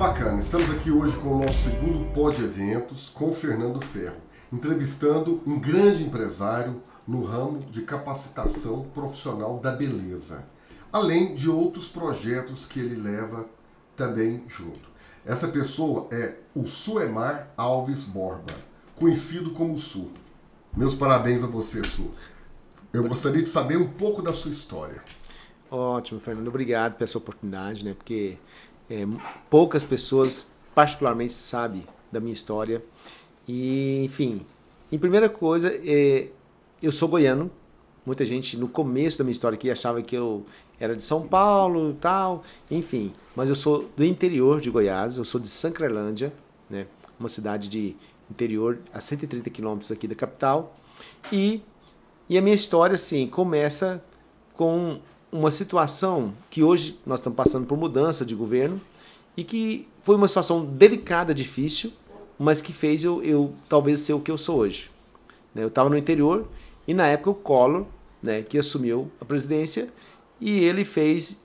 bacana. Estamos aqui hoje com o nosso segundo Pod Eventos com o Fernando Ferro, entrevistando um grande empresário no ramo de capacitação profissional da beleza, além de outros projetos que ele leva também junto. Essa pessoa é o Suemar Alves Borba, conhecido como Su. Meus parabéns a você, Su. Eu gostaria de saber um pouco da sua história. Ótimo, Fernando. Obrigado pela sua oportunidade, né? Porque poucas pessoas, particularmente, sabem da minha história. E, enfim, em primeira coisa, eu sou goiano. Muita gente, no começo da minha história aqui, achava que eu era de São Paulo e tal. Enfim, mas eu sou do interior de Goiás. Eu sou de Sancrelândia, né? Uma cidade de interior a 130 quilômetros aqui da capital. E a minha história, assim, começa com uma situação que hoje nós estamos passando por mudança de governo e que foi uma situação delicada, difícil, mas que fez eu talvez ser o que eu sou hoje. Eu estava no interior e na época o Collor, né, que assumiu a presidência, e ele fez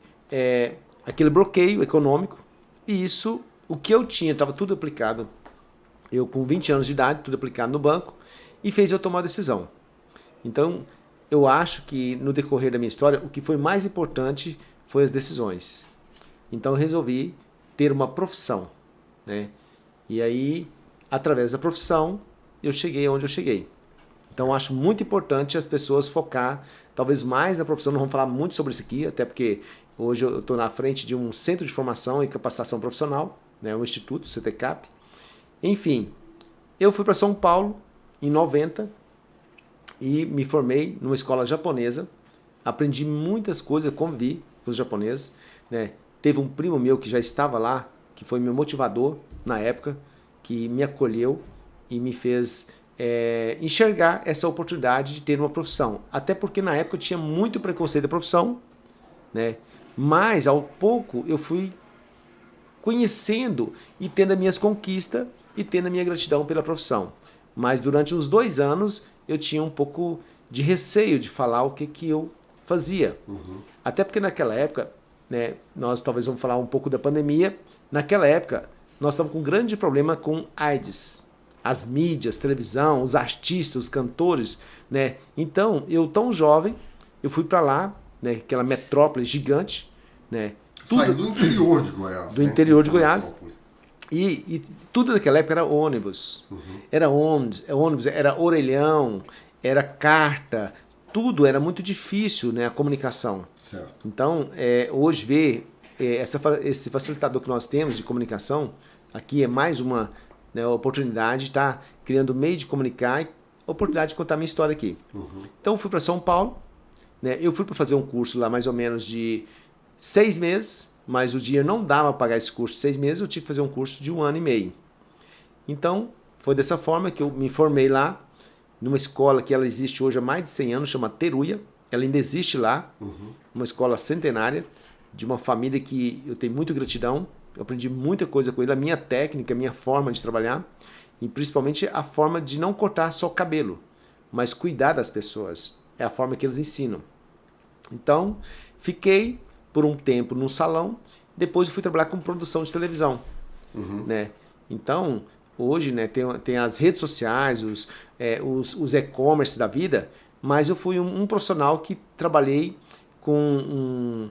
aquele bloqueio econômico, e isso, o que eu tinha, estava tudo aplicado, eu com 20 anos de idade, tudo aplicado no banco, e fez eu tomar a decisão. Então, eu acho que no decorrer da minha história, o que foi mais importante foi as decisões. Então, eu resolvi ter uma profissão, né? E aí, através da profissão, eu cheguei onde eu cheguei. Então, eu acho muito importante as pessoas focar, talvez mais na profissão. Não vamos falar muito sobre isso aqui, até porque hoje eu estou na frente de um centro de formação e capacitação profissional, né? Um instituto, CTCAP. Enfim, eu fui para São Paulo em 90, e me formei numa escola japonesa, aprendi muitas coisas, convivi com os japoneses, né? Teve um primo meu que já estava lá, que foi meu motivador na época, que me acolheu e me fez enxergar essa oportunidade de ter uma profissão. Até porque na época eu tinha muito preconceito da profissão, né? Mas ao pouco eu fui conhecendo e tendo as minhas conquistas e tendo a minha gratidão pela profissão. Mas durante uns 2 anos eu tinha um pouco de receio de falar o que eu fazia. Uhum. Até porque naquela época, né, nós talvez vamos falar um pouco da pandemia, naquela época nós estávamos com um grande problema com AIDS. As mídias, televisão, os artistas, os cantores, né? Então, eu tão jovem, eu fui para lá, né, aquela metrópole gigante, né? Saiu do interior de Goiás. Do interior de Goiás. E tudo naquela época era ônibus. Uhum. Era ônibus, era orelhão, era carta, tudo era muito difícil, né, a comunicação. Certo. Então, hoje ver esse facilitador que nós temos de comunicação, aqui é mais uma, né, oportunidade de estar criando meio de comunicar e oportunidade de contar a minha história aqui. Uhum. Então, eu fui para São Paulo, né, eu fui para fazer um curso lá mais ou menos de 6 meses, mas o dinheiro não dava para pagar esse curso de 6 meses, eu tive que fazer um curso de 1 ano e meio. Então, foi dessa forma que eu me formei lá, numa escola que ela existe hoje há mais de 100 anos, chama Teruya. Ela ainda existe lá, uma escola centenária, de uma família que eu tenho muita gratidão. Eu aprendi muita coisa com ele, a minha técnica, a minha forma de trabalhar, e principalmente a forma de não cortar só o cabelo, mas cuidar das pessoas. É a forma que eles ensinam. Então, fiquei por um tempo num salão, depois eu fui trabalhar com produção de televisão. Né? Então, hoje, né, tem as redes sociais, os e-commerce da vida, mas eu fui um profissional que trabalhei com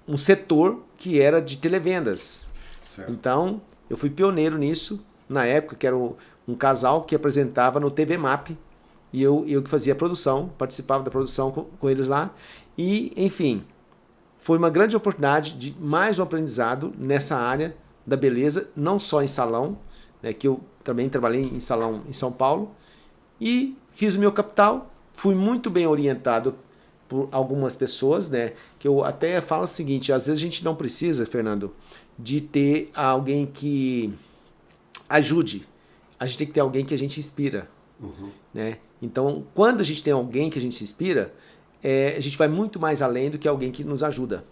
um setor que era de televendas. Certo. Então, eu fui pioneiro nisso, na época que era um casal que apresentava no TV Map, e eu que fazia a produção, participava da produção com eles lá, e, enfim, foi uma grande oportunidade de mais um aprendizado nessa área da beleza, não só em salão, né, que eu também trabalhei em salão em São Paulo, e fiz o meu capital, fui muito bem orientado por algumas pessoas, né, que eu até falo o seguinte, às vezes a gente não precisa, Fernando, de ter alguém que ajude, a gente tem que ter alguém que a gente inspira. Né? Então, quando a gente tem alguém que a gente se inspira, a gente vai muito mais além do que alguém que nos ajuda,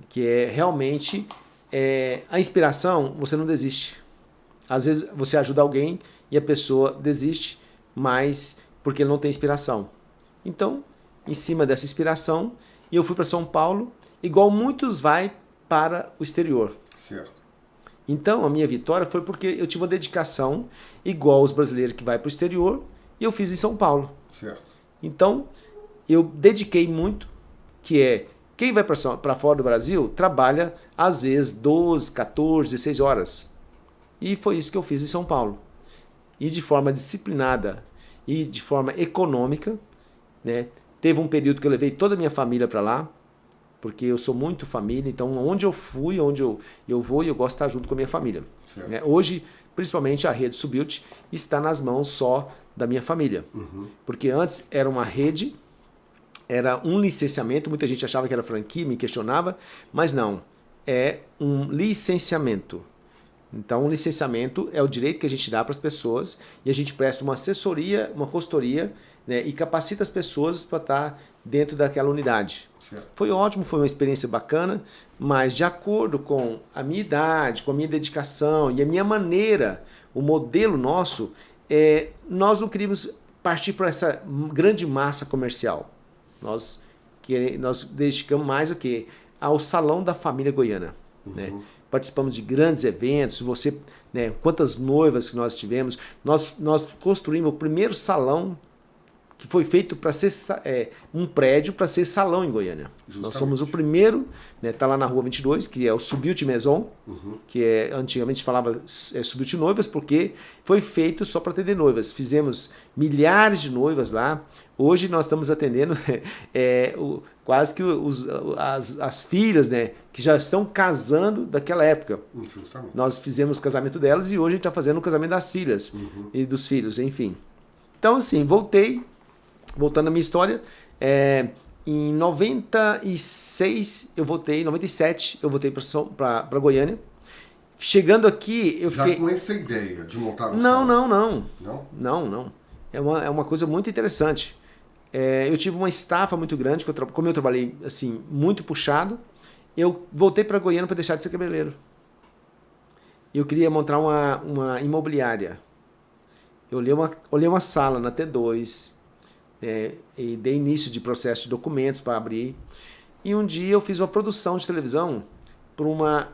que é realmente a inspiração. Você não desiste. Às vezes você ajuda alguém e a pessoa desiste, mas porque ele não tem inspiração. Então, em cima dessa inspiração, eu fui para São Paulo, igual muitos vai para o exterior. Certo. Então, a minha vitória foi porque eu tive uma dedicação igual aos brasileiros que vai para o exterior e eu fiz em São Paulo. Certo. Então, eu dediquei muito, que é, quem vai para fora do Brasil trabalha às vezes 12, 14, 16 horas. E foi isso que eu fiz em São Paulo. E de forma disciplinada e de forma econômica, né? Teve um período que eu levei toda a minha família para lá, porque eu sou muito família, então onde eu fui, onde eu vou, eu gosto de estar junto com a minha família. Né? Hoje, principalmente a rede Subilt está nas mãos só da minha família. Porque antes era uma rede, era um licenciamento, muita gente achava que era franquia, me questionava, mas não, é um licenciamento. Então, um licenciamento é o direito que a gente dá para as pessoas e a gente presta uma assessoria, uma consultoria, né, e capacita as pessoas para estar dentro daquela unidade. Certo. Foi ótimo, foi uma experiência bacana, mas de acordo com a minha idade, com a minha dedicação e a minha maneira, o modelo nosso, nós não queríamos partir para essa grande massa comercial. Nós dedicamos mais o quê? Ao Salão da Família Goiana. Né? Participamos de grandes eventos, né, quantas noivas que nós tivemos. Nós construímos o primeiro salão que foi feito para ser um prédio para ser salão em Goiânia. Justamente. Nós somos o primeiro, né, tá lá na Rua 22, que é o Subilt Maison, que antigamente falava Subilt Noivas, porque foi feito só para atender noivas. Fizemos milhares de noivas lá. Hoje nós estamos atendendo quase que as filhas, né, que já estão casando daquela época. Justamente. Nós fizemos o casamento delas e hoje a gente está fazendo o casamento das filhas e dos filhos, enfim. Então, assim, voltando à minha história, em 96 eu voltei, em 97 eu voltei para Goiânia. Chegando aqui, eu fiquei... Já com essa ideia de montar um salão? Não? Não. É uma coisa muito interessante. Eu tive uma estafa muito grande, como eu trabalhei assim, muito puxado, eu voltei para Goiânia para deixar de ser cabeleireiro. Eu queria montar uma imobiliária. Eu olhei uma sala na T2, e dei início de processo de documentos para abrir. E um dia eu fiz uma produção de televisão para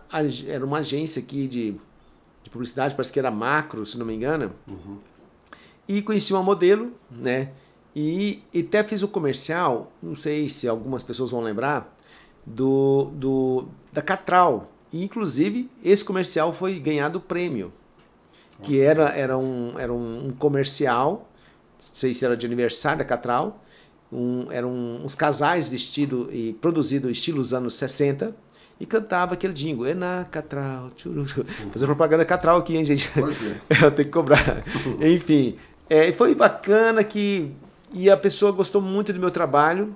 era uma agência aqui de publicidade, parece que era Macro, se não me engano. E conheci uma modelo, né? E até fiz o comercial, não sei se algumas pessoas vão lembrar, da Catral. E, inclusive, esse comercial foi ganhado o prêmio. Que era um comercial, não sei se era de aniversário da Catral, eram uns casais vestidos e produzidos estilos anos 60, e cantava aquele jingle, é na Catral, fazer propaganda Catral aqui, hein, gente? Eu tenho que cobrar. Enfim, foi bacana e a pessoa gostou muito do meu trabalho,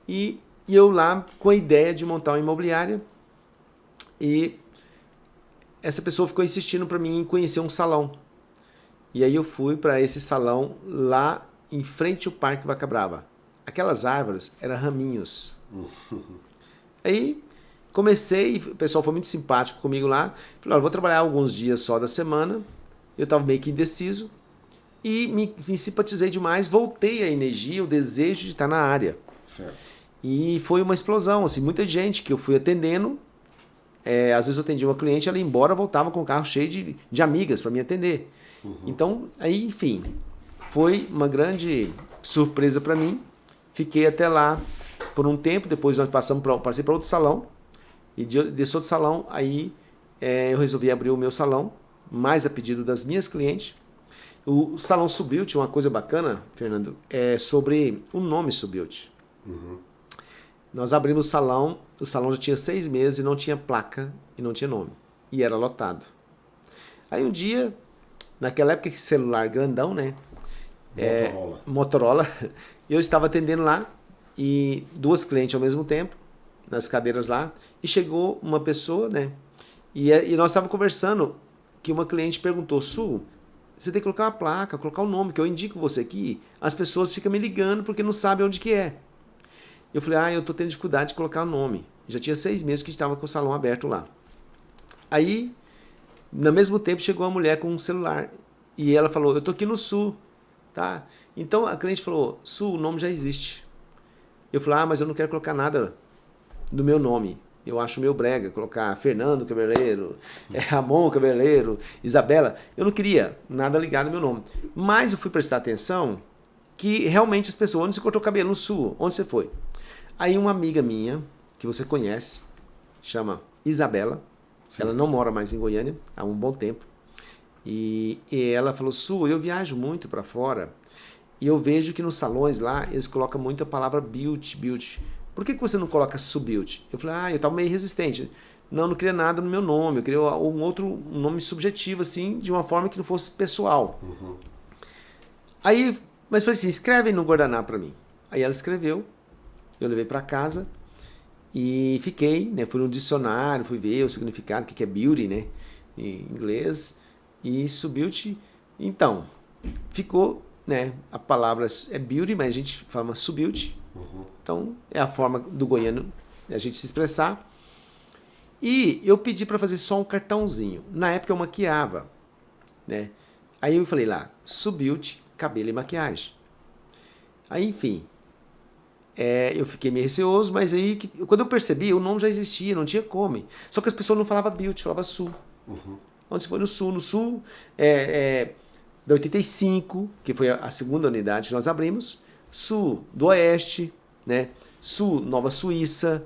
e eu lá com a ideia de montar uma imobiliária, e essa pessoa ficou insistindo para mim em conhecer um salão. E aí eu fui para esse salão lá em frente ao Parque Vaca Brava. Aquelas árvores eram raminhos. Aí comecei, o pessoal foi muito simpático comigo lá. Falei, vou trabalhar alguns dias só da semana. Eu estava meio que indeciso. E me simpatizei demais, voltei a energia, o desejo de estar na área. Certo. E foi uma explosão, assim, muita gente que eu fui atendendo. Às vezes eu atendia uma cliente, ela ia embora, voltava com o carro cheio de amigas para me atender. Então, aí, enfim, foi uma grande surpresa para mim. Fiquei até lá por um tempo, depois nós passei para outro salão. E desse outro salão, aí eu resolvi abrir o meu salão, mais a pedido das minhas clientes. O Salão Subilt, uma coisa bacana, Fernando, é sobre o nome Subilt. Nós abrimos o salão já tinha 6 meses e não tinha placa e não tinha nome. E era lotado. Aí um dia, naquela época, celular grandão, né? Motorola. Eu estava atendendo lá e 2 clientes ao mesmo tempo, nas cadeiras lá, e chegou uma pessoa, né? E nós estávamos conversando, que uma cliente perguntou, Su, você tem que colocar uma placa, colocar o nome, que eu indico você aqui. As pessoas ficam me ligando porque não sabem onde que é. Eu falei, eu tô tendo dificuldade de colocar o nome. Já tinha 6 meses que a gente estava com o salão aberto lá. Aí, no mesmo tempo, chegou uma mulher com um celular. E ela falou, eu tô aqui no Sul, tá? Então, a cliente falou, Sul, o nome já existe. Eu falei, mas eu não quero colocar nada do meu nome. Eu acho meio brega colocar Fernando Cabeleireiro, Ramon Cabeleireiro, Isabela. Eu não queria nada ligado ao meu nome. Mas eu fui prestar atenção que realmente as pessoas, onde você cortou o cabelo? No Sul. Onde você foi? Aí uma amiga minha, que você conhece, chama Isabela. Sim. Ela não mora mais em Goiânia há um bom tempo. E ela falou, Su, eu viajo muito para fora e eu vejo que nos salões lá eles colocam muito a palavra beauty. Por que você não coloca Subeauty? Eu falei, eu estava meio resistente. Não queria nada no meu nome, eu queria um nome subjetivo, assim, de uma forma que não fosse pessoal. Uhum. Aí, mas falei assim, escreve no guardanapo para mim. Aí ela escreveu, eu levei para casa e fiquei, né? Fui no dicionário, fui ver o significado, o que é beauty, né? Em inglês. E Subeauty, então, ficou, né? A palavra é beauty, mas a gente fala Subeauty. Uhum. Então, é a forma do goiano a gente se expressar. E eu pedi para fazer só um cartãozinho. Na época eu maquiava, né? Aí eu falei lá, Subeauty, cabelo e maquiagem. Aí, enfim, eu fiquei meio receoso, mas aí, quando eu percebi, o nome já existia, não tinha como. Só que as pessoas não falavam beauty, falavam Su. Uhum. Onde você foi no Sul? No Sul, da 85, que foi a segunda unidade que nós abrimos, Sul do Oeste, né? Sul Nova Suíça,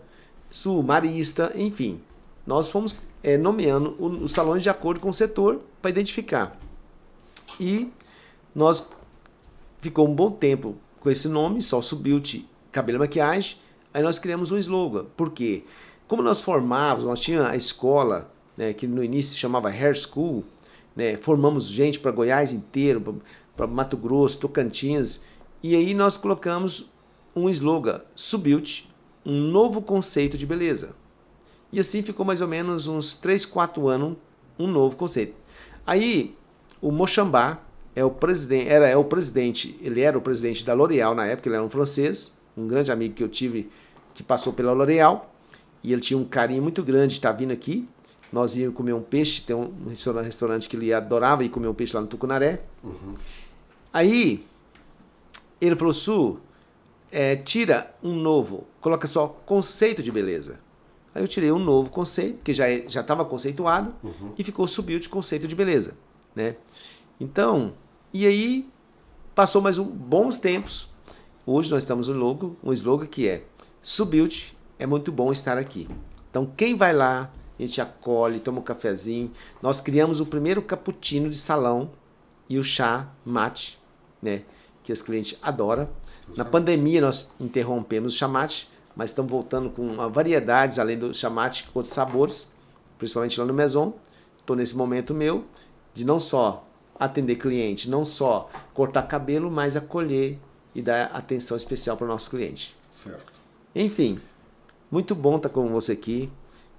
Sul Marista, enfim. Nós fomos nomeando os salões de acordo com o setor para identificar. E nós ficou um bom tempo com esse nome, só Subeauty, cabelo e maquiagem. Aí nós criamos um slogan. Por quê? Como nós formávamos, nós tínhamos a escola, né, que no início se chamava Hair School, né, formamos gente para Goiás inteiro, para Mato Grosso, Tocantins, e aí nós colocamos um slogan, Subeauty, um novo conceito de beleza. E assim ficou mais ou menos uns 3, 4 anos, um novo conceito. Aí o Mochambá é o presidente, ele era o presidente da L'Oréal na época, ele era um francês, um grande amigo que eu tive, que passou pela L'Oréal, e ele tinha um carinho muito grande de estar vindo aqui. Nós íamos comer um peixe, tem um restaurante que ele adorava ir comer um peixe lá no Tucunaré. Uhum. Aí, ele falou, Su, tira um novo, coloca só conceito de beleza. Aí eu tirei um novo conceito, que já estava conceituado, uhum. E ficou Subeauty conceito de beleza, né? Então, e aí, passou mais bons tempos. Hoje nós estamos um slogan que é Subeauty, é muito bom estar aqui. Então, quem vai lá, a gente acolhe, toma um cafezinho. Nós criamos o primeiro cappuccino de salão e o chá mate, né, que os clientes adoram. Na pandemia nós interrompemos o chá mate, mas estamos voltando com variedades, além do chá mate, com outros sabores, principalmente lá no Maison. Estou nesse momento meu de não só atender cliente, não só cortar cabelo, mas acolher e dar atenção especial para o nosso cliente. Certo. Enfim, muito bom estar com você aqui.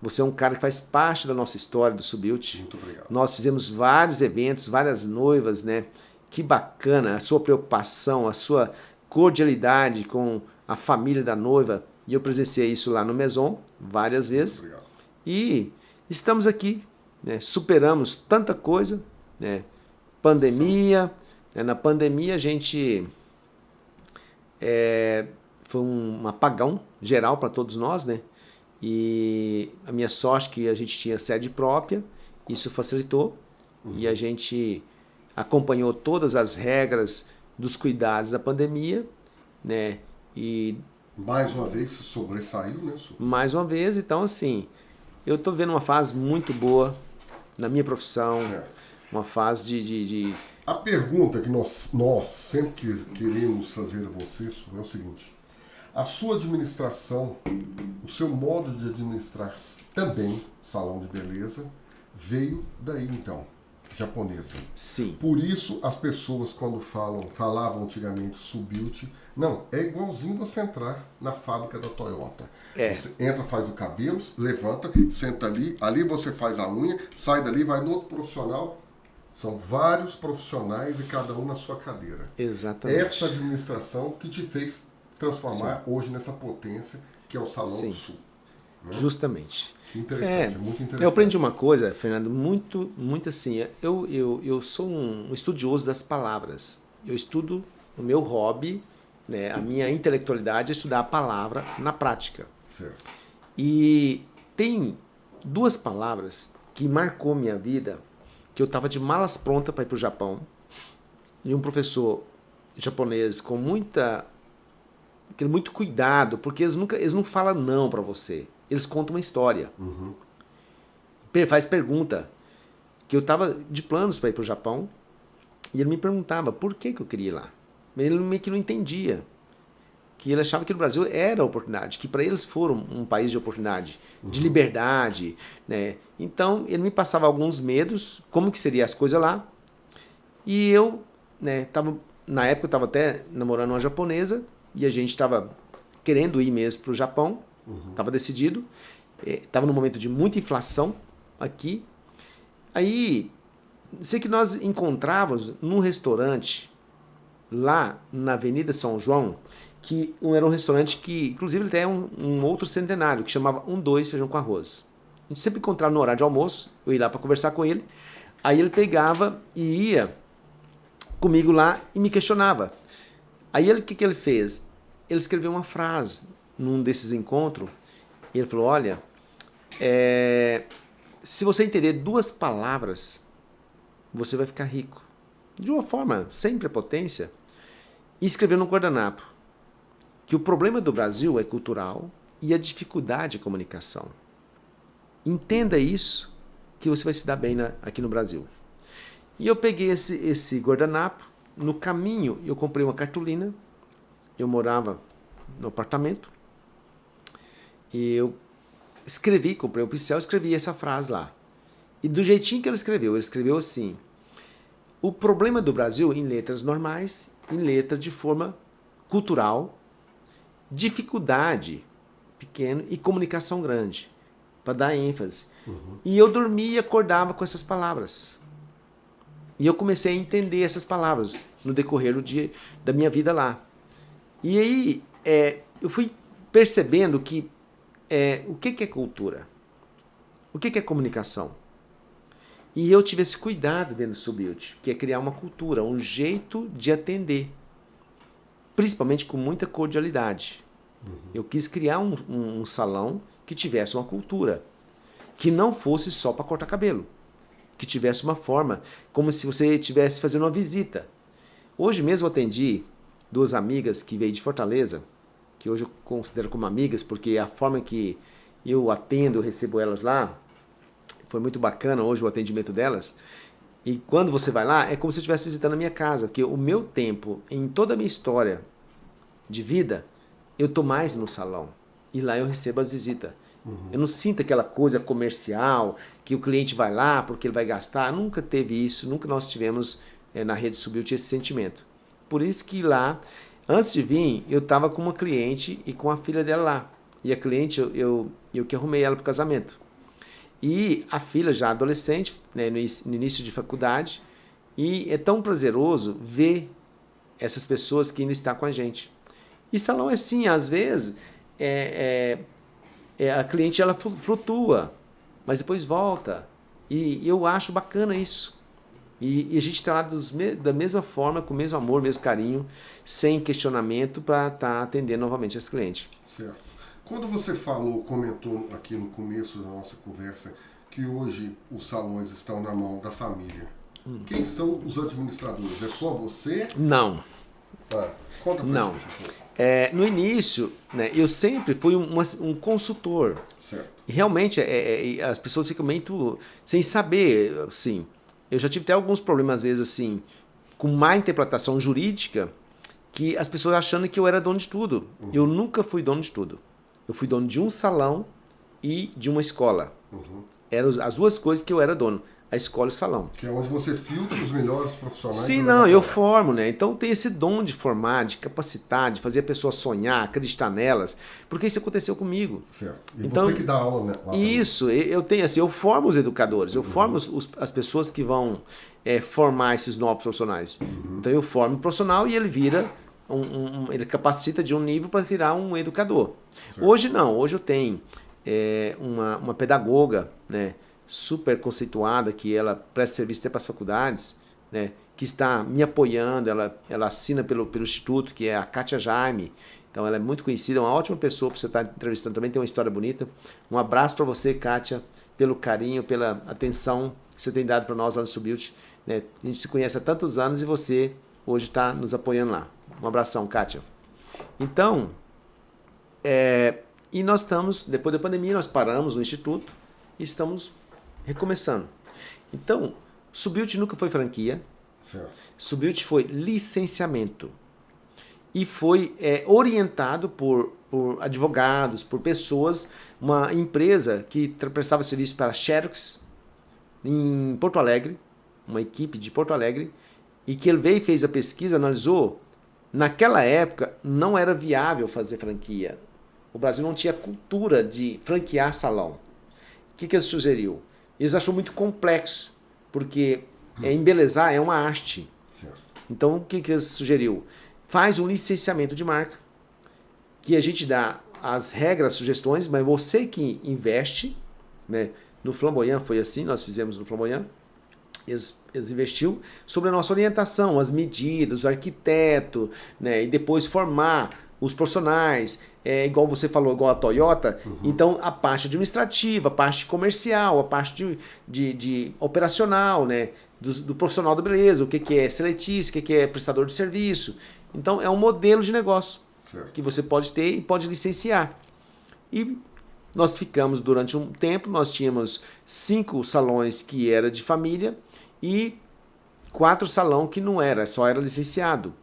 Você é um cara que faz parte da nossa história do Subeauty. Muito obrigado. Nós fizemos vários eventos, várias noivas, né? Que bacana a sua preocupação, a sua cordialidade com a família da noiva. E eu presenciei isso lá no Maison várias vezes. Muito obrigado. E estamos aqui, né? Superamos tanta coisa, né? Pandemia. Né? Na pandemia a gente foi um apagão geral para todos nós, né? E a minha sorte é que a gente tinha sede própria, isso facilitou, e a gente acompanhou todas as regras dos cuidados da pandemia, né? E mais uma vez sobressaiu, né? Mais uma vez, então assim, eu estou vendo uma fase muito boa na minha profissão, certo. Uma fase de... A pergunta que nós sempre queremos fazer a você é o seguinte: a sua administração, o seu modo de administrar também salão de beleza, veio daí então, japonesa. Sim. Por isso as pessoas quando falavam antigamente Subeauty, não, é igualzinho você entrar na fábrica da Toyota. Você entra, faz o cabelo, levanta, senta ali você faz a unha, sai dali, vai no outro profissional. São vários profissionais e cada um na sua cadeira. Exatamente. Essa administração que te fez transformar Sim. hoje nessa potência que é o Salão Sim. do Sul. Né? Justamente. Que interessante, muito interessante. Eu aprendi uma coisa, Fernando, muito assim. Eu sou um estudioso das palavras. Eu estudo o meu hobby, né, a minha intelectualidade é estudar a palavra na prática. Certo. E tem duas palavras que marcou minha vida, que eu estava de malas prontas para ir para o Japão, e um professor japonês com muito cuidado, porque eles não falam não para você, eles contam uma história. Uhum. Faz pergunta, que eu estava de planos para ir para o Japão, e ele me perguntava por que eu queria ir lá. Ele meio que não entendia, que ele achava que o Brasil era a oportunidade, que para eles foram um país de oportunidade, de liberdade, né? Então, ele me passava alguns medos, como que seriam as coisas lá, e eu, né, na época eu estava até namorando uma japonesa, e a gente estava querendo ir mesmo para o Japão, estava decidido, estava num momento de muita inflação aqui, aí, sei que nós encontrávamos num restaurante, lá na Avenida São João, que era um restaurante que, inclusive, ele tem um outro centenário, que chamava 1-2 Feijão com Arroz. A gente sempre encontrava no horário de almoço, eu ia lá para conversar com ele, aí ele pegava e ia comigo lá e me questionava. Aí o que ele fez? Ele escreveu uma frase num desses encontros, e ele falou, olha, se você entender 2 palavras, você vai ficar rico. De uma forma sem prepotência, e escreveu no guardanapo que o problema do Brasil é cultural e a dificuldade de comunicação. Entenda isso, que você vai se dar bem aqui no Brasil. E eu peguei esse guardanapo, no caminho eu comprei uma cartolina, eu morava no apartamento, e eu comprei um pincel, escrevi essa frase lá. E do jeitinho que ele escreveu assim, o problema do Brasil em letras normais, em letra de forma cultural, dificuldade pequena e comunicação grande, para dar ênfase. E eu dormia e acordava com essas palavras. E eu comecei a entender essas palavras no decorrer do dia da minha vida lá. E aí eu fui percebendo que o que é cultura? O que é comunicação? E eu tive esse cuidado dentro do Subbuild, que é criar uma cultura, um jeito de atender, principalmente com muita cordialidade. Eu quis criar um salão que tivesse uma cultura, que não fosse só para cortar cabelo, que tivesse uma forma, como se você estivesse fazendo uma visita. Hoje mesmo eu atendi 2 amigas que veio de Fortaleza, que hoje eu considero como amigas, porque a forma que eu atendo, eu recebo elas lá, foi muito bacana hoje o atendimento delas. E quando você vai lá, é como se eu estivesse visitando a minha casa, porque o meu tempo, em toda a minha história de vida, eu estou mais no salão. E lá eu recebo as visitas. Eu não sinto aquela coisa comercial, que o cliente vai lá porque ele vai gastar. Nunca teve isso, nunca nós tivemos na rede Subbuild esse sentimento. Por isso que lá, antes de vir, eu estava com uma cliente e com a filha dela lá. E a cliente, eu que arrumei ela para o casamento. E a filha já adolescente, né, no início de faculdade, e é tão prazeroso ver essas pessoas que ainda estão com a gente. E salão é assim, às vezes, a cliente ela flutua, mas depois volta. E eu acho bacana isso. E a gente está lá da mesma forma, com o mesmo amor, mesmo carinho, sem questionamento, para estar atendendo novamente esse cliente. Certo. Quando você comentou aqui no começo da nossa conversa, que hoje os salões estão na mão da família, quem são os administradores? É só você? Não. Conta pra Não. gente. No início, né, eu sempre fui um consultor. Certo. E realmente as pessoas ficam meio sem saber, assim. Eu já tive até alguns problemas, às vezes, assim, com má interpretação jurídica, que as pessoas achando que eu era dono de tudo. Eu nunca fui dono de tudo. Eu fui dono de um salão e de uma escola. Eram as 2 coisas que eu era dono. A escola e o salão. Que é onde você filtra os melhores profissionais. Sim, não, eu formo, né? Então tem esse dom de formar, de capacitar, de fazer a pessoa sonhar, acreditar nelas, porque isso aconteceu comigo. Certo. E então, você que dá aula, né? Isso, eu tenho assim, eu formo os educadores, eu formo as pessoas que vão formar esses novos profissionais. Então eu formo um profissional e ele vira, ele capacita de um nível para virar um educador. Certo. Hoje não, hoje eu tenho uma pedagoga, né? Super conceituada, que ela presta serviço até para as faculdades, né, que está me apoiando, ela assina pelo Instituto, que é a Kátia Jaime, Então ela é muito conhecida, é uma ótima pessoa para você estar entrevistando também, tem uma história bonita. Um abraço para você, Kátia, pelo carinho, pela atenção que você tem dado para nós lá no Subilt, né? A gente se conhece há tantos anos e você hoje está nos apoiando lá. Um abração, Kátia. Então, e nós estamos, depois da pandemia, nós paramos no Instituto e estamos recomeçando. Então, Subilt nunca foi franquia, Subilt foi licenciamento. E foi orientado por advogados, por pessoas, uma empresa que prestava serviço para a Xerox, em Porto Alegre, uma equipe de Porto Alegre, e que ele veio e fez a pesquisa, analisou. Naquela época, não era viável fazer franquia. O Brasil não tinha cultura de franquear salão. O que eles sugeriu? Eles achou muito complexo, porque embelezar é uma arte. Certo. Então, o que eles sugeriu? Faz um licenciamento de marca, que a gente dá as regras, sugestões, mas você que investe, né? No Flamboyant foi assim, nós fizemos no Flamboyant, eles investiu sobre a nossa orientação, as medidas, o arquiteto, né? E depois formar os profissionais, igual você falou, igual a Toyota, então a parte administrativa, a parte comercial, a parte de operacional, né? Do profissional da beleza, o que é seletista, o que é prestador de serviço. Então é um modelo de negócio que você pode ter e pode licenciar. E nós ficamos durante um tempo, nós tínhamos 5 salões que era de família e 4 salões que não era, só era licenciado.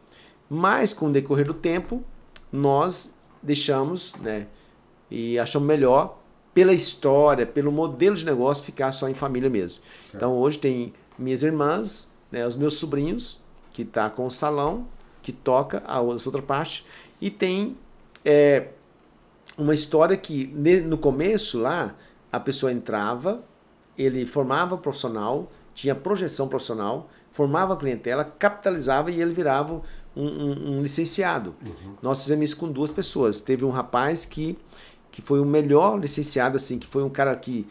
Mas com o decorrer do tempo, nós deixamos, né, e achamos melhor, pela história, pelo modelo de negócio, ficar só em família mesmo. Certo. Então hoje tem minhas irmãs, né, os meus sobrinhos, que tá com o salão, que toca a outra parte, e tem uma história que no começo lá, a pessoa entrava, ele formava profissional, tinha projeção profissional, formava a clientela, capitalizava e ele virava um licenciado. Nós fizemos isso com 2 pessoas. Teve um rapaz que foi o melhor licenciado, assim, que foi um cara que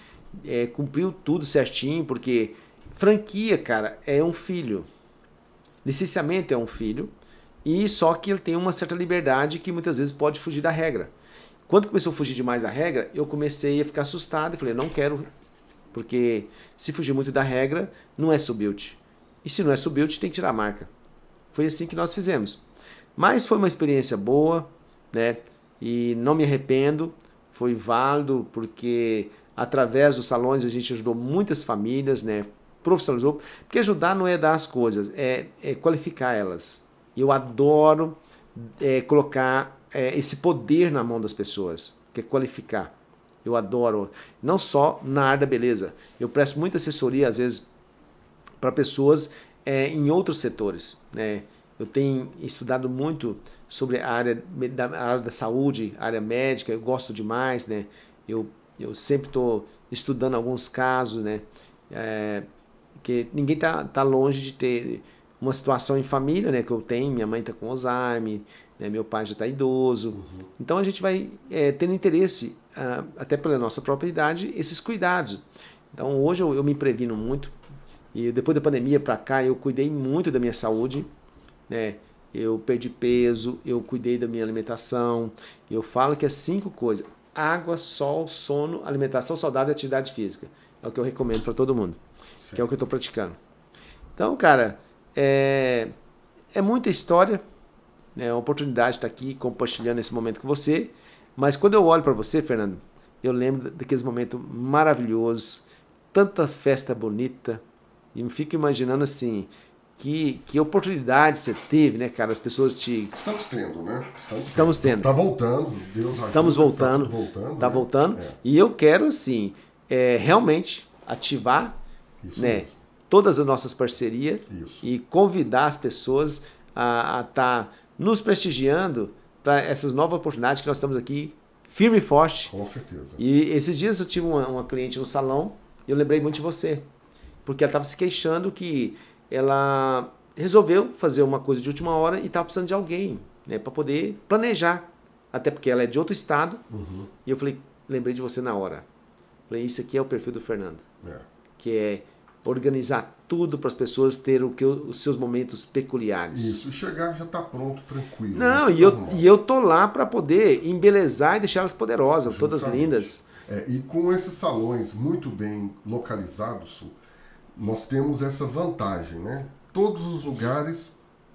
cumpriu tudo certinho, porque franquia, cara, é um filho. Licenciamento é um filho, e só que ele tem uma certa liberdade que muitas vezes pode fugir da regra. Quando começou a fugir demais da regra, eu comecei a ficar assustado e falei, não quero, porque se fugir muito da regra, não é Subilt. E se não é Subilt, tem que tirar a marca. Foi assim que nós fizemos. Mas foi uma experiência boa, né? E não me arrependo, foi válido, porque através dos salões a gente ajudou muitas famílias, né? Profissionalizou, porque ajudar não é dar as coisas, é qualificar elas. E eu adoro colocar esse poder na mão das pessoas, que é qualificar. Eu adoro, não só na área da beleza, eu presto muita assessoria, às vezes, para pessoas em outros setores, né? Eu tenho estudado muito sobre a área da saúde, a área médica, eu gosto demais, né? Eu sempre estou estudando alguns casos, né? Porque ninguém tá longe de ter uma situação em família, né? Que eu tenho, minha mãe está com Alzheimer, né, meu pai já está idoso. Então a gente vai tendo interesse, até pela nossa própria idade, esses cuidados. Então hoje eu me previno muito, e depois da pandemia para cá eu cuidei muito da minha saúde, né? Eu perdi peso, eu cuidei da minha alimentação. Eu falo que é 5 coisas: água, sol, sono, alimentação saudável e atividade física. É o que eu recomendo para todo mundo, certo, que é o que eu estou praticando. Então, cara, é muita história, né? É uma oportunidade de estar aqui compartilhando esse momento com você. Mas quando eu olho para você, Fernando, eu lembro daqueles momentos maravilhosos, tanta festa bonita, e me fico imaginando assim, que oportunidade você teve, né, cara? As pessoas te... Estamos tendo, né? Estamos tendo. Está voltando. Deus Estamos voltando. Está voltando. E eu quero, assim, realmente ativar, isso, né, mesmo, todas as nossas parcerias, isso, e convidar as pessoas a estar nos prestigiando para essas novas oportunidades que nós estamos aqui firme e forte. Com certeza. E esses dias eu tive uma cliente no salão e eu lembrei muito de você, porque ela estava se queixando que ela resolveu fazer uma coisa de última hora e estava precisando de alguém, né, para poder planejar, até porque ela é de outro estado. E eu falei, lembrei de você na hora. Falei, isso aqui é o perfil do Fernando, que é organizar tudo para as pessoas terem os seus momentos peculiares. Isso, chegar já está pronto, tranquilo. Não, e eu tô lá para poder embelezar e deixar elas poderosas, Justamente. todas lindas. E com esses salões muito bem localizados, nós temos essa vantagem, né? Todos os lugares...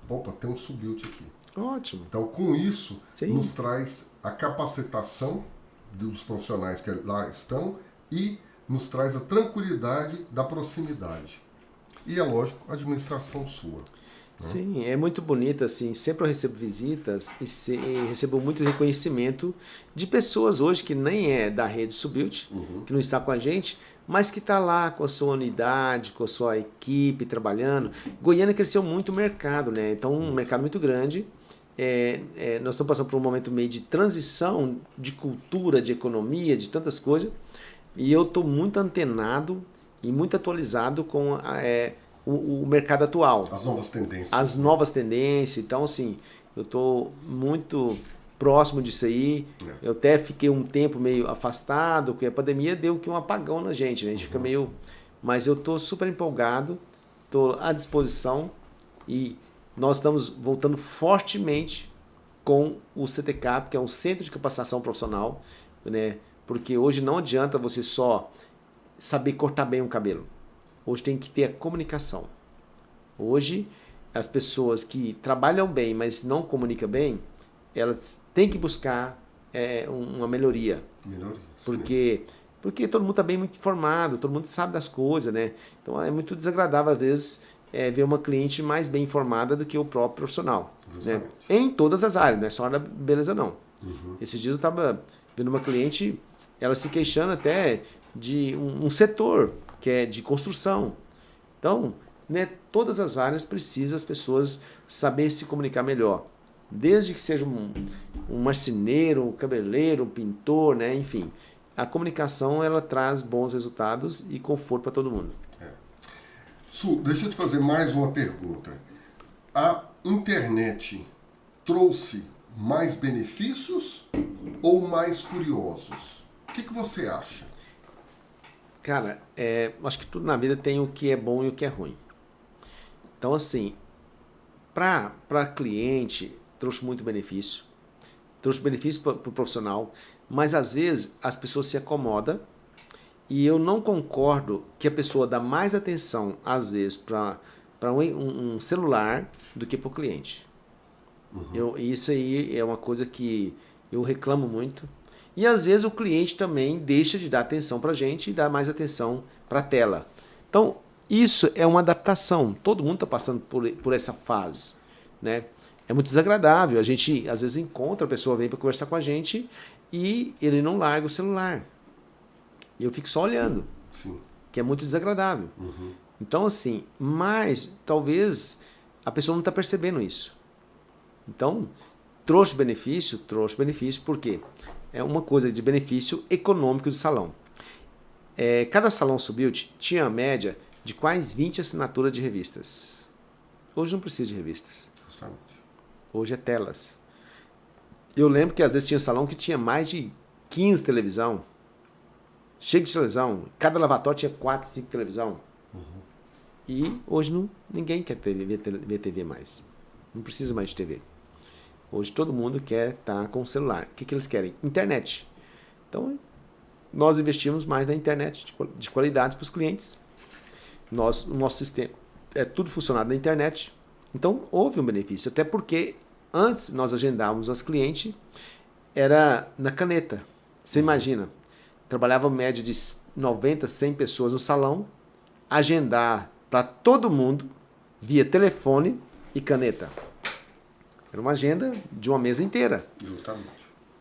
Opa, tem um Subilt aqui. Ótimo. Então, com isso, Sim. nos traz a capacitação dos profissionais que lá estão e nos traz a tranquilidade da proximidade. E é lógico, a administração sua. Né? Sim, é muito bonito, assim, sempre eu recebo visitas e recebo muito reconhecimento de pessoas hoje que nem é da rede Subilt, que não está com a gente, mas que está lá com a sua unidade, com a sua equipe trabalhando. Goiânia cresceu muito o mercado, né? Então, um mercado muito grande. Nós estamos passando por um momento meio de transição de cultura, de economia, de tantas coisas, e eu estou muito antenado e muito atualizado com o mercado atual. As novas tendências. As novas tendências. Então, assim, eu estou muito próximo disso aí. Eu até fiquei um tempo meio afastado, porque a pandemia deu um apagão na gente, né? A gente fica meio... Mas eu estou super empolgado, estou à disposição e nós estamos voltando fortemente com o CTCAP, que é um Centro de Capacitação Profissional, né? Porque hoje não adianta você só saber cortar bem um cabelo. Hoje tem que ter a comunicação. Hoje, as pessoas que trabalham bem, mas não comunicam bem, elas têm que buscar uma melhoria. Porque todo mundo está bem muito informado, todo mundo sabe das coisas, né? Então é muito desagradável, às vezes, ver uma cliente mais bem informada do que o próprio profissional. Né? Em todas as áreas, não é só na beleza, não. Esses dias eu estava vendo uma cliente, ela se queixando até de um setor que é de construção. Então, né, todas as áreas precisam as pessoas saber se comunicar melhor. Desde que seja um marceneiro, um cabeleireiro, um pintor, né, enfim. A comunicação, ela traz bons resultados e conforto para todo mundo. Su, deixa eu te fazer mais uma pergunta. A internet trouxe mais benefícios ou mais curiosos? O que você acha? Cara, acho que tudo na vida tem o que é bom e o que é ruim. Então, assim, para cliente, trouxe muito benefício. Trouxe benefício para o profissional, mas às vezes as pessoas se acomodam e eu não concordo que a pessoa dá mais atenção, às vezes, para um celular do que para o cliente. Isso aí é uma coisa que eu reclamo muito. E às vezes o cliente também deixa de dar atenção para a gente e dá mais atenção para a tela. Então, isso é uma adaptação. Todo mundo está passando por essa fase, né? É muito desagradável. A gente, às vezes, encontra, a pessoa vem para conversar com a gente e ele não larga o celular. E eu fico só olhando. Sim. Que é muito desagradável. Então, assim, mas talvez a pessoa não está percebendo isso. Então, trouxe benefício, por quê? É uma coisa de benefício econômico do salão. Cada salão Subilt tinha a média de quase 20 assinaturas de revistas. Hoje não precisa de revistas. Justamente. Hoje é telas. Eu lembro que às vezes tinha salão que tinha mais de 15 televisão. Cheio de televisão. Cada lavatório tinha 4, 5 televisão. E hoje ninguém quer ver TV mais. Não precisa mais de TV. Hoje todo mundo quer estar com o celular. O que eles querem? Internet. Então, nós investimos mais na internet de qualidade para os clientes. O nosso sistema é tudo funcionado na internet. Então, houve um benefício. Até porque, antes nós agendávamos as clientes, era na caneta. Você imagina, trabalhava média de 90, 100 pessoas no salão, agendar para todo mundo via telefone e caneta. Era uma agenda de uma mesa inteira. Justamente.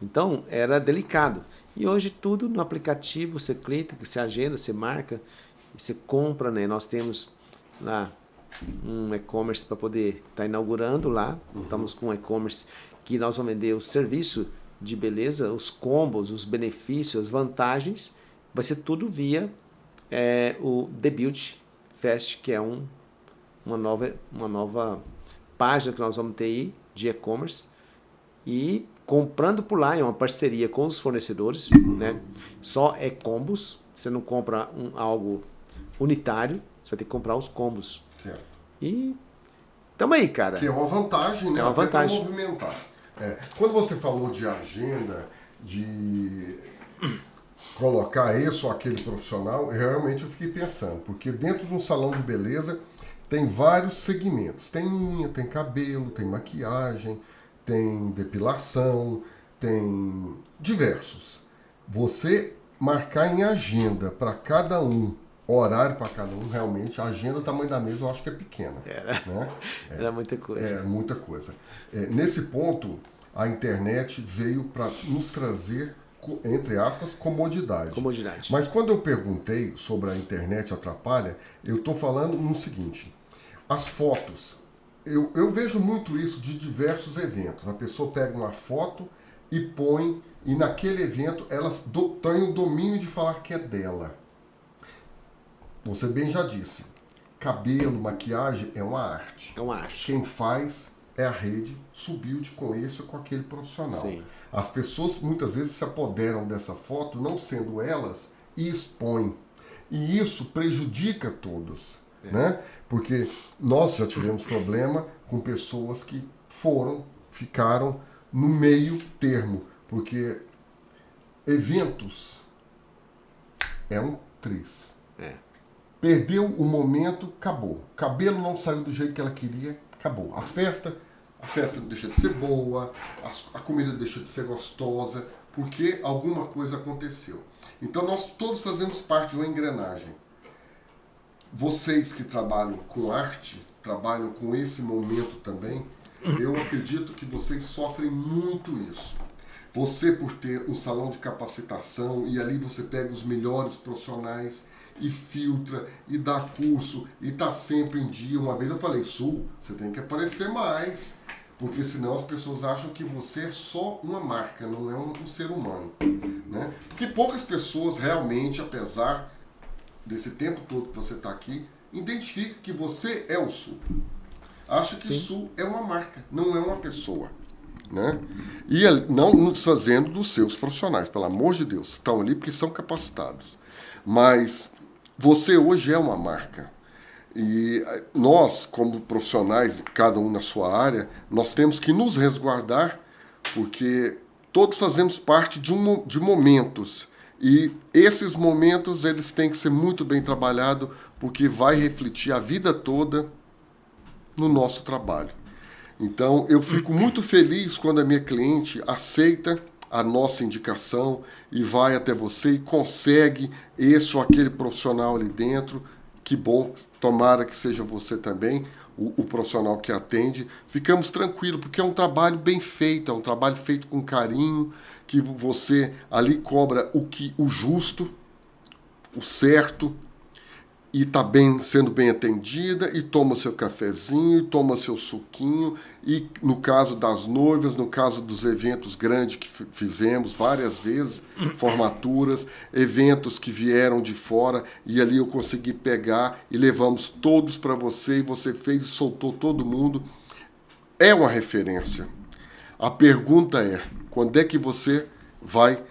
Então, era delicado. E hoje tudo no aplicativo, você clica, você agenda, você marca, você compra, né? Nós temos lá um e-commerce para poder estar inaugurando lá. Estamos com um e-commerce que nós vamos vender o serviço de beleza, os combos, os benefícios, as vantagens. Vai ser tudo via o The Beauty Fest, que é uma nova página que nós vamos ter aí, de e-commerce, e comprando por lá, é uma parceria com os fornecedores, né? Só é combos, você não compra algo unitário, Você vai ter que comprar os combos. Certo. E tamo aí, cara. Que é uma vantagem, né? É uma vantagem. Até pra movimentar. Quando você falou de agenda, de colocar esse ou aquele profissional, realmente eu fiquei pensando, porque dentro de um salão de beleza tem vários segmentos. Tem unha, tem cabelo, tem maquiagem, tem depilação, tem diversos. Você marcar em agenda para cada um, horário para cada um, realmente, a agenda, o tamanho da mesa, eu acho que é pequena. Né? Era muita coisa. É muita coisa. Nesse ponto, a internet veio para nos trazer, entre aspas, comodidade. Mas quando eu perguntei sobre a internet atrapalha, eu estou falando no seguinte: as fotos. Eu vejo muito isso de diversos eventos. A pessoa pega uma foto e põe, e naquele evento elas têm o domínio de falar que é dela. Você bem já disse, cabelo, maquiagem é uma arte. É uma arte. Quem faz é a rede, subiu com esse ou com aquele profissional. Sim. As pessoas muitas vezes se apoderam dessa foto, não sendo elas, e expõem. E isso prejudica todos. Né? Porque nós já tivemos problema com pessoas que ficaram no meio termo. Porque eventos é um triz. Perdeu o momento, acabou. Cabelo não saiu do jeito que ela queria, acabou. A festa deixa de ser boa, a comida deixa de ser gostosa, porque alguma coisa aconteceu. Então nós todos fazemos parte de uma engrenagem. Vocês que trabalham com arte, trabalham com esse momento também, eu acredito que vocês sofrem muito isso. Você por ter um salão de capacitação e ali você pega os melhores profissionais e filtra, e dá curso, e tá sempre em dia. Uma vez eu falei, Sul, você tem que aparecer mais, porque senão as pessoas acham que você é só uma marca, não é um ser humano. Né? Porque poucas pessoas realmente, apesar desse tempo todo que você está aqui, identificam que você é o Sul. Acha que Sul é uma marca, não é uma pessoa. Né? E não nos fazendo dos seus profissionais, pelo amor de Deus, estão ali porque são capacitados. Mas você hoje é uma marca. E nós, como profissionais, cada um na sua área, nós temos que nos resguardar, porque todos fazemos parte de momentos. E esses momentos eles têm que ser muito bem trabalhados, porque vai refletir a vida toda no nosso trabalho. Então, eu fico muito feliz quando a minha cliente aceita a nossa indicação e vai até você e consegue esse ou aquele profissional ali dentro. Que bom, tomara que seja você também, o profissional que atende. Ficamos tranquilos, porque é um trabalho bem feito, é um trabalho feito com carinho, que você ali cobra o justo, o certo, e está sendo bem atendida, e toma seu cafezinho, e toma seu suquinho, e no caso das noivas, no caso dos eventos grandes que fizemos várias vezes, formaturas, eventos que vieram de fora, e ali eu consegui pegar e levamos todos para você, e você fez e soltou todo mundo. É uma referência. A pergunta é, quando é que você vai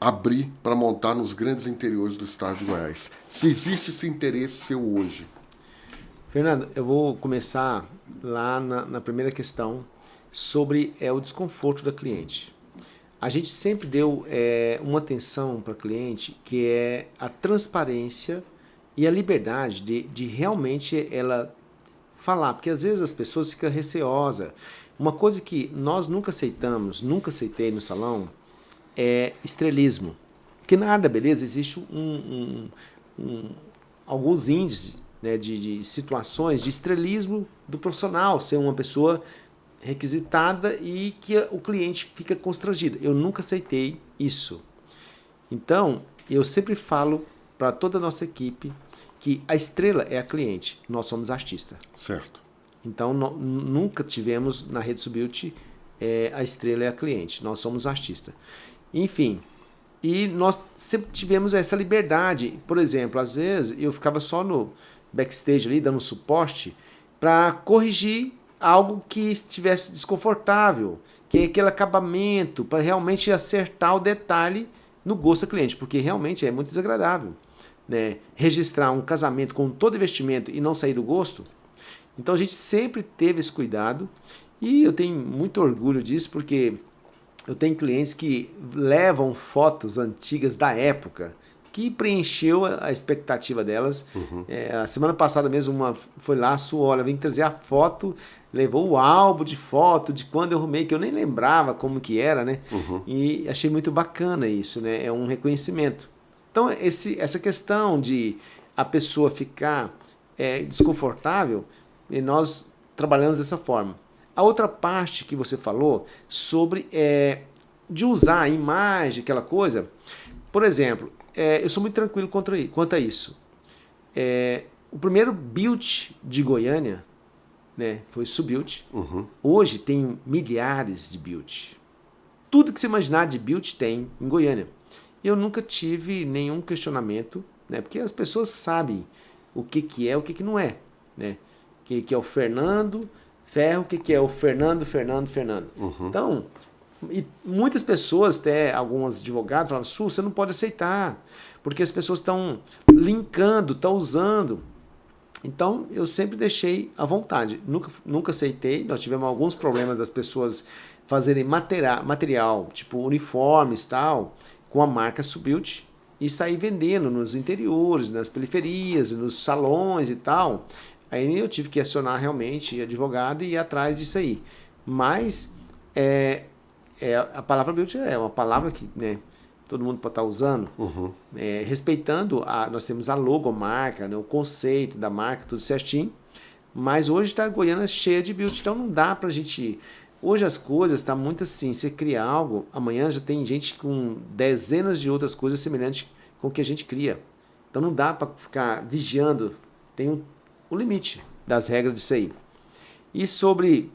abrir para montar nos grandes interiores do estado de Goiás? Se existe esse interesse seu hoje. Fernando, eu vou começar lá na primeira questão sobre o desconforto da cliente. A gente sempre deu uma atenção para a cliente, que é a transparência e a liberdade de realmente ela falar, porque às vezes as pessoas ficam receosas. Uma coisa que nós nunca aceitamos, nunca aceitei no salão, é estrelismo. Porque na área da beleza existe alguns índices, né, de situações de estrelismo do profissional, ser uma pessoa requisitada e que o cliente fica constrangido. Eu nunca aceitei isso. Então, eu sempre falo para toda a nossa equipe que a estrela é a cliente, nós somos artistas. Certo. Então, nunca tivemos na Rede Subilt a estrela é a cliente, nós somos artistas. Enfim, e nós sempre tivemos essa liberdade. Por exemplo, às vezes eu ficava só no backstage ali, dando suporte, para corrigir algo que estivesse desconfortável, que é aquele acabamento, para realmente acertar o detalhe no gosto do cliente, porque realmente é muito desagradável. né, registrar um casamento com todo investimento e não sair do gosto. Então a gente sempre teve esse cuidado e eu tenho muito orgulho disso porque eu tenho clientes que levam fotos antigas da época que preencheu a expectativa delas. A semana passada mesmo uma foi lá, olha, vem trazer a foto, levou o álbum de foto de quando eu arrumei, que eu nem lembrava como que era, né? E achei muito bacana isso, né? É um reconhecimento. Então essa questão de a pessoa ficar desconfortável, e nós trabalhamos dessa forma. A outra parte que você falou sobre de usar a imagem, aquela coisa, por exemplo, eu sou muito tranquilo quanto a isso. O primeiro build de Goiânia, né, foi Subuild. Hoje tem milhares de build. Tudo que você imaginar de build tem em Goiânia. Eu nunca tive nenhum questionamento, né, porque as pessoas sabem o que é, o que não é, né? O que é o Fernando Ferro, o que é o Fernando. Então, e muitas pessoas, até alguns advogados, falam, você não pode aceitar, porque as pessoas estão linkando, estão usando. Então, eu sempre deixei à vontade, nunca aceitei. Nós tivemos alguns problemas das pessoas fazerem material, tipo uniformes e tal, com a marca Subuild, e sair vendendo nos interiores, nas periferias, nos salões e tal. Aí eu tive que acionar realmente advogado e ir atrás disso aí. Mas a palavra build é uma palavra que, né, todo mundo pode estar usando, respeitando, nós temos a logomarca, né, o conceito da marca, tudo certinho, mas hoje está a Goiânia cheia de build, então não dá pra gente... Hoje as coisas estão muito assim, você cria algo, amanhã já tem gente com dezenas de outras coisas semelhantes com o que a gente cria. Então não dá para ficar vigiando, tem o limite das regras disso aí. E sobre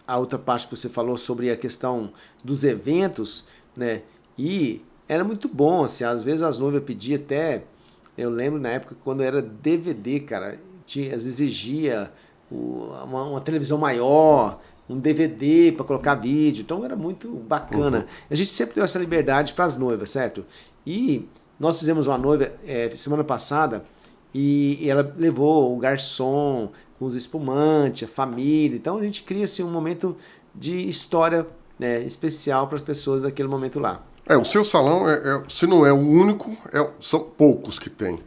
a outra parte que você falou sobre a questão dos eventos, né? E era muito bom, assim, às vezes as noivas pediam até, eu lembro na época quando era DVD, cara, exigia uma televisão maior, um DVD para colocar vídeo, então era muito bacana. A gente sempre deu essa liberdade para as noivas, certo? E nós fizemos uma noiva semana passada e ela levou o garçom com os espumantes, a família, então a gente cria assim, um momento de história, né, especial para as pessoas daquele momento lá. O seu salão, se não é o único, são poucos que tem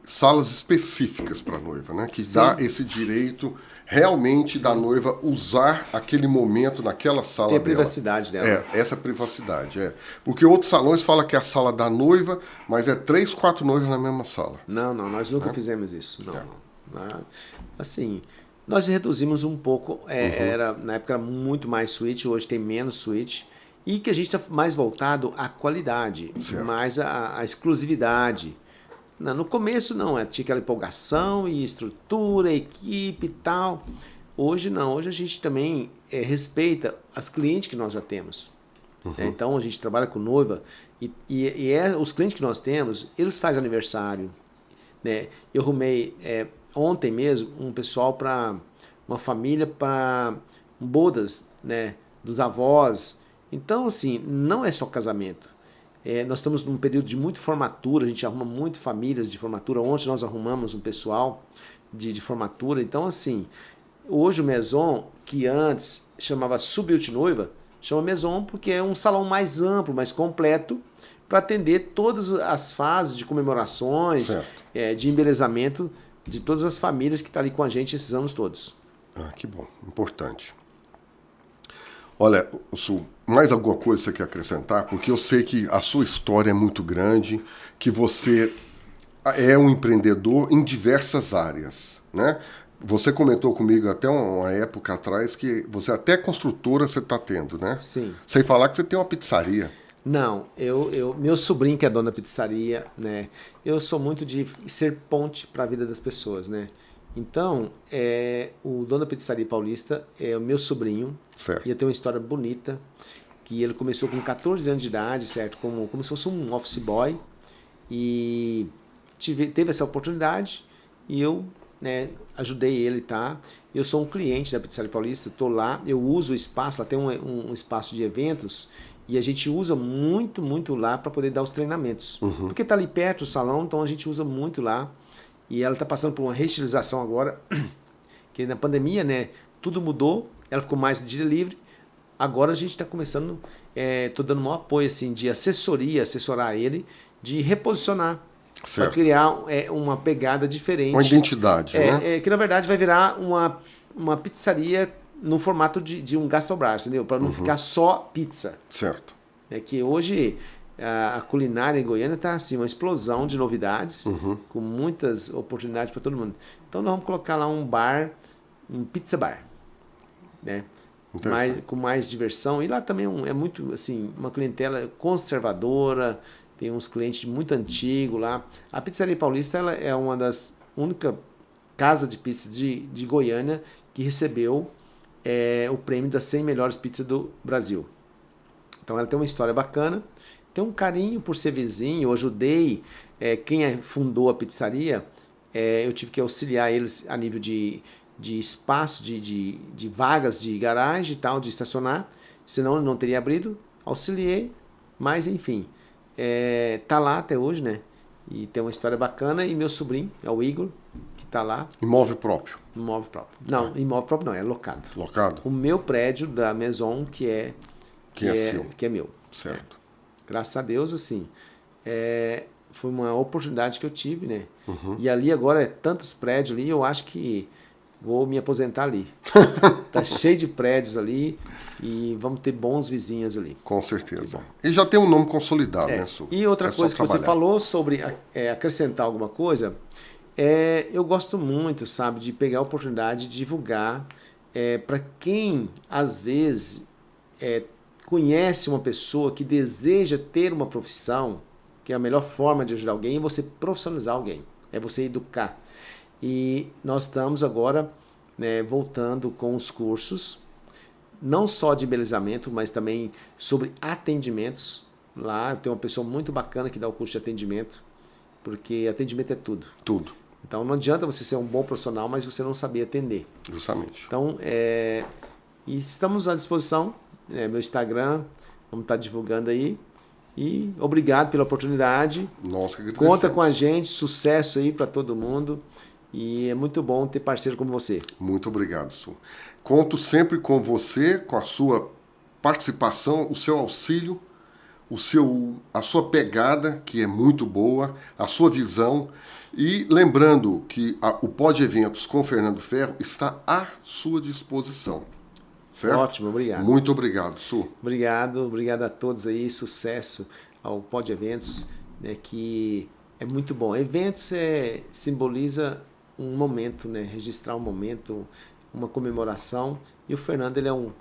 salas específicas para a noiva, né? Que dá esse direito realmente da noiva usar aquele momento naquela sala dela. Tem a privacidade dela. Essa privacidade, Porque outros salões falam que é a sala da noiva, mas 3, 4 noivas na mesma sala. Não, nós nunca fizemos isso. Não. Assim, nós reduzimos um pouco, na época era muito mais suíte, hoje tem menos suíte, e que a gente está mais voltado à qualidade, mais à exclusividade. No começo não, tinha aquela empolgação e estrutura, equipe e tal. Hoje não, hoje a gente também respeita as clientes que nós já temos. Então a gente trabalha com noiva e os clientes que nós temos, eles fazem aniversário. Né? Eu arrumei ontem mesmo um pessoal para uma família para bodas, né, dos avós. Então assim, não é só casamento. Nós estamos num período de muita formatura, a gente arruma muito famílias de formatura. Ontem nós arrumamos um pessoal de formatura. Então, assim, hoje o Maison, que antes chamava Subuild Noiva, chama Maison porque é um salão mais amplo, mais completo, para atender todas as fases de comemorações, de embelezamento de todas as famílias que estão ali com a gente esses anos todos. Que bom, importante. Olha, Sul, mais alguma coisa que você quer acrescentar? Porque eu sei que a sua história é muito grande, que você é um empreendedor em diversas áreas, né? Você comentou comigo até uma época atrás que você até construtora você está tendo, né? Sim. Sem falar que você tem uma pizzaria. Não, meu sobrinho que é dono da pizzaria, né? Eu sou muito de ser ponte para a vida das pessoas, né? Então, o dono da Pizzaria Paulista é o meu sobrinho. Certo. E eu tenho uma história bonita, que ele começou com 14 anos de idade, certo? Como se fosse um office boy. E teve essa oportunidade e eu né, ajudei ele, tá? Eu sou um cliente da Pizzaria Paulista, estou lá, eu uso o espaço, lá tem um espaço de eventos, e a gente usa muito lá para poder dar os treinamentos. Porque tá ali perto o salão, então a gente usa muito lá. E ela está passando por uma reestilização agora, que na pandemia, né, tudo mudou, ela ficou mais de delivery. Agora a gente está começando, estou dando um apoio assim, de assessorar ele, de reposicionar, para criar uma pegada diferente. Uma identidade, né? Que na verdade vai virar uma pizzaria no formato de um Gastrobras, entendeu? Para não ficar só pizza. Certo. É que hoje a culinária em Goiânia está assim, uma explosão de novidades, com muitas oportunidades para todo mundo. Então nós vamos colocar lá um bar, um pizza bar, né? Com mais diversão. E lá também é muito assim, uma clientela conservadora, tem uns clientes muito antigos lá. A Pizzaria Paulista ela é uma das únicas casas de pizza de Goiânia que recebeu o prêmio das 100 melhores pizzas do Brasil. Então ela tem uma história bacana, tem um carinho por ser vizinho. Eu ajudei quem fundou a pizzaria, eu tive que auxiliar eles a nível de espaço, de vagas de garagem e tal, de estacionar, senão não teria abrido, auxiliei, mas enfim, tá lá até hoje, né? E tem uma história bacana, e meu sobrinho, é o Igor, que tá lá. Imóvel próprio? Imóvel próprio. Não, imóvel próprio não, é locado. Locado? O meu prédio da Maison, que é seu. Que é meu. Certo. Graças a Deus, assim, foi uma oportunidade que eu tive, né? E ali agora tantos prédios ali, eu acho que vou me aposentar ali. Tá cheio de prédios ali e vamos ter bons vizinhos ali. Com certeza. E já tem um nome consolidado, né, Su? E outra coisa que você falou sobre acrescentar alguma coisa, eu gosto muito, sabe, de pegar a oportunidade de divulgar para quem, às vezes, conhece uma pessoa que deseja ter uma profissão, que é a melhor forma de ajudar alguém, é você profissionalizar alguém, é você educar. E nós estamos agora, né, voltando com os cursos, não só de embelezamento, mas também sobre atendimentos. Lá tem uma pessoa muito bacana que dá o curso de atendimento, porque atendimento é tudo. Tudo. Então não adianta você ser um bom profissional, mas você não saber atender. Justamente. Então, e estamos à disposição, meu Instagram, vamos estar divulgando aí. E obrigado pela oportunidade. Nossa, que agradecemos. Conta com a gente, sucesso aí para todo mundo. E é muito bom ter parceiro como você. Muito obrigado, Su. Conto sempre com você, com a sua participação, o seu auxílio, a sua pegada, que é muito boa, a sua visão. E lembrando que o Pod Eventos com Fernando Ferro está à sua disposição. Certo? Ótimo, obrigado. Muito obrigado, Su. Obrigado a todos aí, sucesso ao Pod Eventos, né, que é muito bom. Eventos simboliza um momento, né, registrar um momento, uma comemoração, e o Fernando ele é um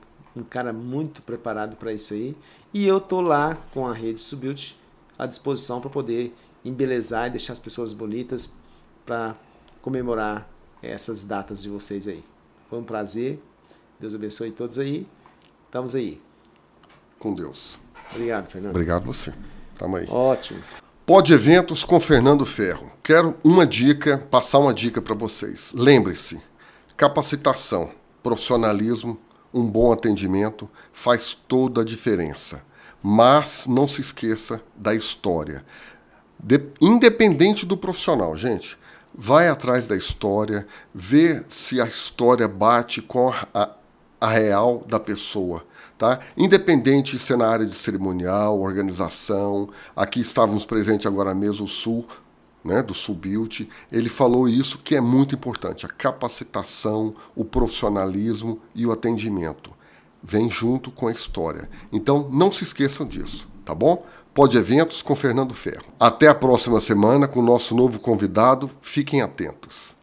cara muito preparado para isso aí, e eu tô lá com a rede Subilt à disposição para poder embelezar e deixar as pessoas bonitas para comemorar essas datas de vocês aí. Foi um prazer. Deus abençoe todos aí. Estamos aí. Com Deus. Obrigado, Fernando. Obrigado você. Tamo aí. Ótimo. Pod Eventos com Fernando Ferro. Quero passar uma dica para vocês. Lembre-se, capacitação, profissionalismo, um bom atendimento faz toda a diferença. Mas não se esqueça da história. Independente do profissional, gente, vai atrás da história, vê se a história bate com a real da pessoa, tá? Independente se é na área de cerimonial, organização, aqui estávamos presentes agora mesmo o Sul, né, do Subilt, ele falou isso que é muito importante, a capacitação, o profissionalismo e o atendimento. Vem junto com a história. Então, não se esqueçam disso, tá bom? Pod Eventos com Fernando Ferro. Até a próxima semana com o nosso novo convidado. Fiquem atentos.